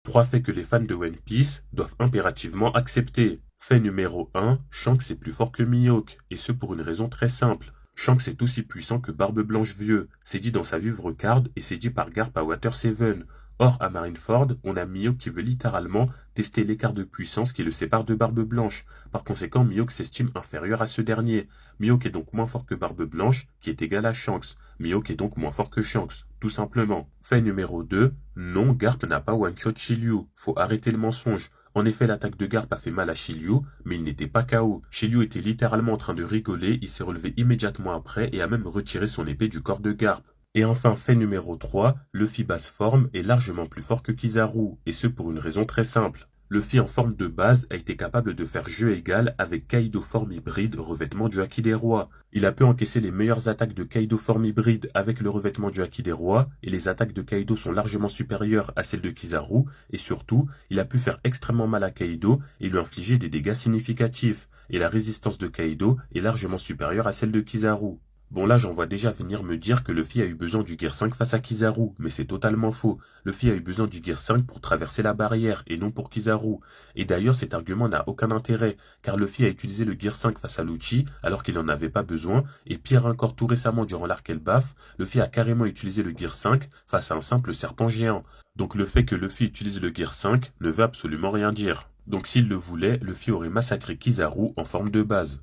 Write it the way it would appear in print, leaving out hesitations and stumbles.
Trois faits que les fans de One Piece doivent impérativement accepter. Fait numéro 1, Shanks est plus fort que Mihawk, et ce pour une raison très simple. Shanks est aussi puissant que Barbe Blanche Vieux, c'est dit dans sa vivre card et c'est dit par Garp à Water 7. Or, à Marineford, on a Mihawk qui veut littéralement tester l'écart de puissance qui le sépare de Barbe Blanche. Par conséquent, Mihawk s'estime inférieur à ce dernier. Mihawk est donc moins fort que Barbe Blanche, qui est égal à Shanks. Mihawk est donc moins fort que Shanks, tout simplement. Fait numéro 2, non, Garp n'a pas one-shot Shiryu. Faut arrêter le mensonge. En effet, l'attaque de Garp a fait mal à Shiryu, mais il n'était pas KO. Shiryu était littéralement en train de rigoler, il s'est relevé immédiatement après et a même retiré son épée du corps de Garp. Et enfin, fait numéro 3, Luffy basse forme est largement plus fort que Kizaru, et ce pour une raison très simple. Luffy en forme de base a été capable de faire jeu égal avec Kaido forme hybride revêtement du Haki des Rois. Il a pu encaisser les meilleures attaques de Kaido forme hybride avec le revêtement du Haki des Rois, et les attaques de Kaido sont largement supérieures à celles de Kizaru, et surtout, il a pu faire extrêmement mal à Kaido et lui infliger des dégâts significatifs, et la résistance de Kaido est largement supérieure à celle de Kizaru. Bon là j'en vois déjà venir me dire que Luffy a eu besoin du Gear 5 face à Kizaru, mais c'est totalement faux. Luffy a eu besoin du Gear 5 pour traverser la barrière, et non pour Kizaru. Et d'ailleurs cet argument n'a aucun intérêt, car Luffy a utilisé le Gear 5 face à Lucci, alors qu'il n'en avait pas besoin, et pire encore tout récemment durant l'arc Elbaf, Luffy a carrément utilisé le Gear 5 face à un simple serpent géant. Donc le fait que Luffy utilise le Gear 5 ne veut absolument rien dire. Donc s'il le voulait, Luffy aurait massacré Kizaru en forme de base.